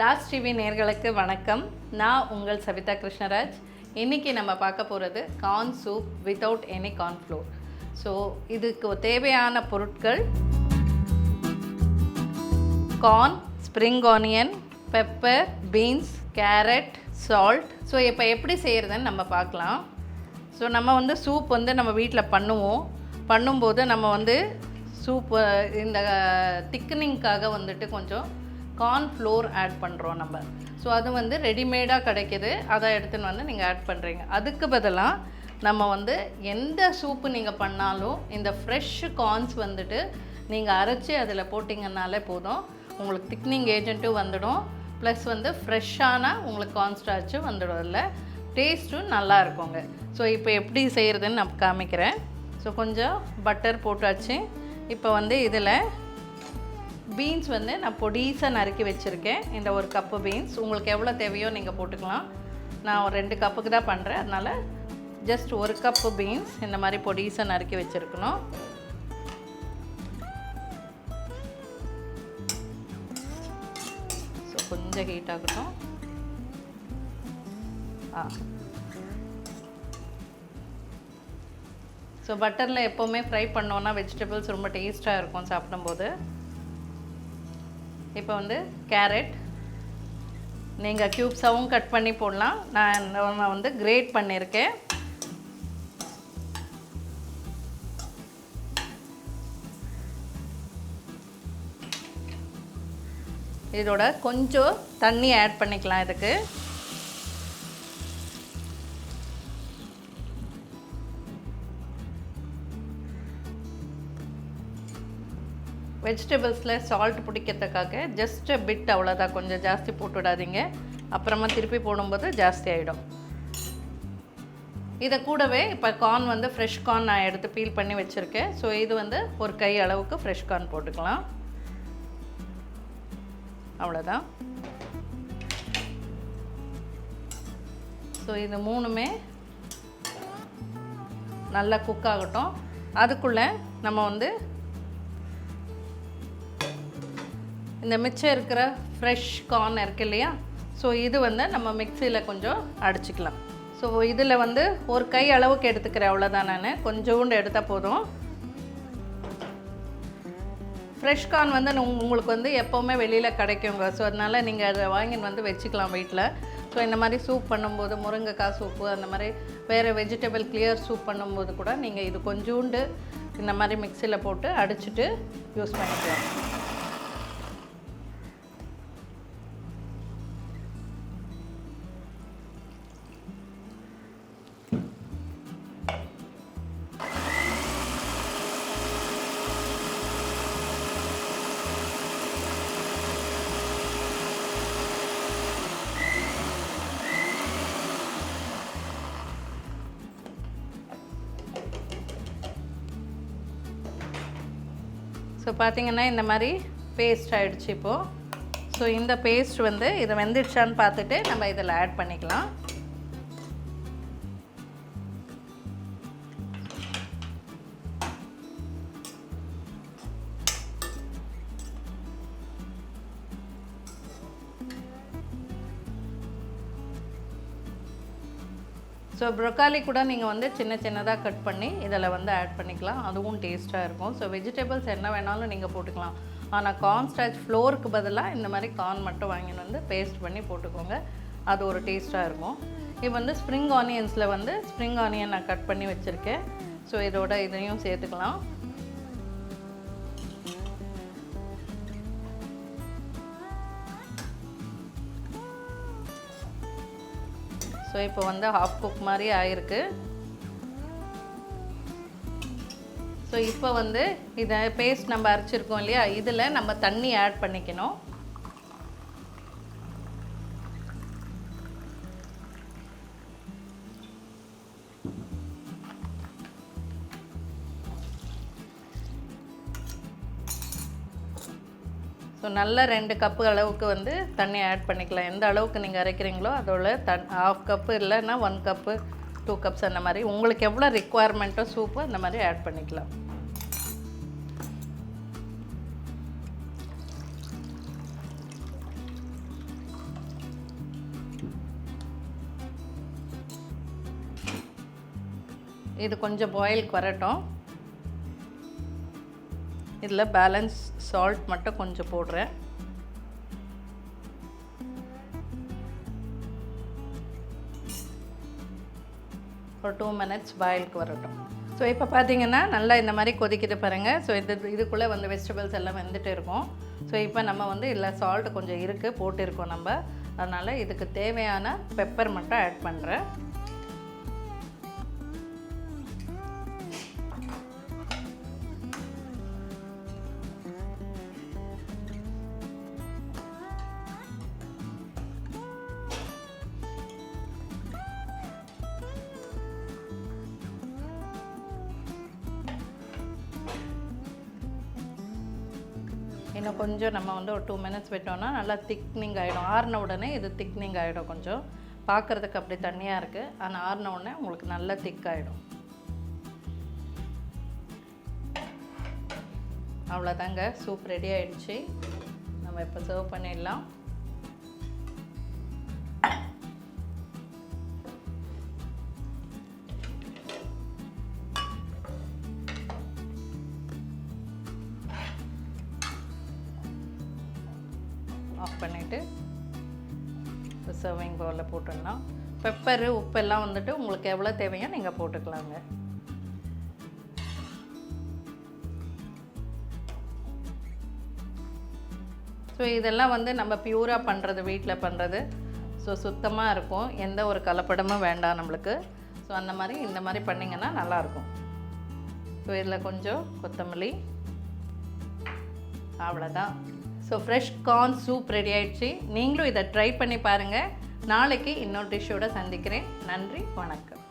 Raj TV நேயர்களுக்கு வணக்கம். நான் உங்கள் சவிதா கிருஷ்ணராஜ். இன்றைக்கி நம்ம பார்க்க போகிறது corn soup without any cornflour. So இதுக்கு தேவையான பொருட்கள் corn, spring onion, pepper, beans, carrot, salt. So இப்போ எப்படி செய்கிறதுன்னு நம்ம பார்க்கலாம். ஸோ நம்ம சூப் நம்ம வீட்டில் பண்ணும்போது நம்ம சூப் இந்த திக்கனிங்காக கொஞ்சம் கார்ன்ஃப்ளோர் ஆட் பண்ணுறோம் நம்ம. ஸோ அது ரெடிமேடாக கிடைக்கிது, அதை எடுத்துன்னு நீங்கள் ஆட் பண்ணுறீங்க. அதுக்கு பதிலாக நம்ம எந்த சூப்பு நீங்கள் பண்ணாலும் இந்த ஃப்ரெஷ் கார்ன்ஸ் நீங்கள் அரைச்சி அதில் போட்டிங்கன்னாலே போதும். உங்களுக்கு திக்னிங் ஏஜென்ட்டும் வந்துடும், ப்ளஸ் ஃப்ரெஷ்ஷான உங்களுக்கு கார்ன் ஸ்டார்ச்சும் வந்துடும். இல்லை டேஸ்ட்டும் நல்லா இருக்குங்க. ஸோ இப்போ எப்படி செய்கிறதுன்னு நான் காமிக்கிறேன். ஸோ கொஞ்சம் பட்டர் போட்டாச்சு. இப்போ இதில் பீன்ஸ் நான் பொடிசாக நறுக்கி வச்சுருக்கேன். இந்த ஒரு கப்பு பீன்ஸ் உங்களுக்கு எவ்வளோ தேவையோ நீங்கள் போட்டுக்கலாம். நான் ஒரு 2 கப்புக்கு தான் பண்ணுறேன், அதனால் ஜஸ்ட் 1 கப்பு பீன்ஸ் இந்த மாதிரி பொடிசாக நறுக்கி வச்சுருக்கணும். ஸோ கொஞ்சம் ஹீட் ஆகட்டும். ஸோ பட்டரில் எப்போவுமே ஃப்ரை பண்ணோன்னா வெஜிடபிள்ஸ் ரொம்ப டேஸ்ட்டாக இருக்கும் சாப்பிடும்போது. இப்போ கேரட் நீங்கள் க்யூப்ஸாகவும் கட் பண்ணி போடலாம். நான் கிரேட் பண்ணியிருக்கேன். இதோட கொஞ்சம் தண்ணி ஆட் பண்ணிக்கலாம். இதுக்கு வெஜிடபிள்ஸில் சால்ட் பிடிக்கிறதுக்காக ஜஸ்ட் பிட், அவ்வளோதான். கொஞ்சம் ஜாஸ்தி போட்டு விடாதீங்க, அப்புறமா திருப்பி போடும்போது ஜாஸ்தி ஆகிடும். இதை கூடவே இப்போ கார்ன் ஃப்ரெஷ் கார்ன் நான் எடுத்து பீல் பண்ணி வச்சுருக்கேன். ஸோ இது ஒரு கை அளவுக்கு ஃப்ரெஷ் கார்ன் போட்டுக்கலாம். அவ்வளோதான். ஸோ இது 3மே நல்லா குக் ஆகட்டும். அதுக்குள்ளே நம்ம இந்த மிச்சம் இருக்கிற ஃப்ரெஷ் கார்ன் இருக்குது இல்லையா, ஸோ இது நம்ம மிக்சியில் கொஞ்சம் அடிச்சுக்கலாம். ஸோ இதில் ஒரு கை அளவுக்கு எடுத்துக்கிறேன், அவ்வளோதான். நான் கொஞ்சோண்டு எடுத்தால் போதும். ஃப்ரெஷ் கார்ன் உங்களுக்கு எப்போவுமே வெளியில் கிடைக்குங்க. ஸோ அதனால் நீங்கள் அதை வாங்கி வச்சுக்கலாம் வீட்டில். ஸோ இந்த மாதிரி சூப் பண்ணும்போது, முருங்கைக்காய் சூப்பு, அந்த மாதிரி வேறு வெஜிடபிள் கிளியர் சூப் பண்ணும்போது கூட நீங்கள் இது கொஞ்சோண்டு இந்த மாதிரி மிக்சியில் போட்டு அடிச்சுட்டு யூஸ் பண்ணிக்கலாம். ஸோ பார்த்திங்கன்னா இந்த மாதிரி பேஸ்ட் ஆகிடுச்சு இப்போது. ஸோ இந்த பேஸ்ட் இதை வெந்துடுச்சான்னு பார்த்துட்டு நம்ம இதில் ஆட் பண்ணிக்கலாம். ஸோ ப்ரொக்காலி கூட நீங்கள் சின்ன சின்னதாக கட் பண்ணி இதில் ஆட் பண்ணிக்கலாம், அதுவும் டேஸ்ட்டாக இருக்கும். ஸோ வெஜிடபிள்ஸ் என்ன வேணாலும் நீங்கள் போட்டுக்கலாம். ஆனால் கார்ன் ஸ்டார்ச் ஃப்ளோருக்கு பதிலாக இந்த மாதிரி கார்ன் மட்டும் வாங்கின்னு பேஸ்ட் பண்ணி போட்டுக்கோங்க, அது ஒரு டேஸ்ட்டாக இருக்கும். இப்போ ஸ்ப்ரிங் ஆனியன்ஸில் ஸ்ப்ரிங் ஆனியன் நான் கட் பண்ணி வச்சுருக்கேன். ஸோ இதோட இதையும் சேர்த்துக்கலாம். ஸோ இப்போ ஹாஃப் குக் மாதிரி ஆகிருக்கு. ஸோ இப்போ இதை பேஸ்ட் நம்ம அரைச்சிருக்கோம் இல்லையா, இதில் நம்ம தண்ணி ஆட் பண்ணிக்கணும். ஸோ நல்ல 2 கப்பு அளவுக்கு தண்ணி ஆட் பண்ணிக்கலாம். எந்த அளவுக்கு நீங்கள் அரைக்கிறீங்களோ அதோட ½ கப்பு இல்லைன்னா 1 கப்பு 2 கப்ஸ் அந்த மாதிரி உங்களுக்கு எவ்வளோ ரிக்குவயர்மெண்ட்டோ சூப்பு அந்த மாதிரி ஆட் பண்ணிக்கலாம். இது கொஞ்சம் பாயிலுக்கு வரட்டும். இதில் பேலன்ஸ் சால்ட் மட்டும் கொஞ்சம் போடுறேன். ஒரு 2 மினிட்ஸ் பாயிலுக்கு வரட்டும். ஸோ இப்போ பார்த்தீங்கன்னா நல்லா இந்த மாதிரி கொதிக்கிட்டு பாருங்கள். ஸோ இதுக்குள்ளே வந்து வெஜிடபிள்ஸ் எல்லாம் வெந்துட்டு இருக்கும். ஸோ இப்போ நம்ம வந்து இதில் சால்ட் கொஞ்சம் இருக்குது போட்டிருக்கோம் நம்ம. அதனால் இதுக்கு தேவையான பெப்பர் மட்டும் ஆட் பண்ணுறேன். இன்னும் கொஞ்சம் நம்ம வந்து ஒரு 2 மினிட்ஸ் விட்டோம்னா நல்லா திக்னிங் ஆகிடும். ஆறின உடனே இது திக்னிங் ஆகிடும். கொஞ்சம் பார்க்குறதுக்கு அப்படி தண்ணியாக இருக்குது, ஆனால் ஆறின உடனே உங்களுக்கு நல்லா திக் ஆகிடும். அவ்வளோதாங்க, சூப் ரெடி ஆகிடுச்சு. நம்ம இப்போ சர்வ் பண்ணிடலாம். ஆஃப் பண்ணிவிட்டு சர்விங் பவுலில் போட்டுடலாம். பெப்பரு உப்பெல்லாம் வந்துட்டு உங்களுக்கு எவ்வளோ தேவையோ நீங்கள் போட்டுக்கலாங்க. ஸோ இதெல்லாம் வந்து நம்ம பியூராக பண்ணுறது, வீட்டில் பண்ணுறது. ஸோ சுத்தமாக இருக்கும், எந்த ஒரு கலப்படமும் வேண்டாம் நம்மளுக்கு. ஸோ அந்த மாதிரி இந்த மாதிரி பண்ணிங்கன்னா நல்லாயிருக்கும். ஸோ இதில் கொஞ்சம் கொத்தமல்லி, அவ்வளோதான். So fresh corn soup ready ஆகிடுச்சு. நீங்களும் இதை ட்ரை பண்ணி பாருங்கள். நாளைக்கு இன்னொரு டிஷ்ஷோடு சந்திக்கிறேன். நன்றி, வணக்கம்.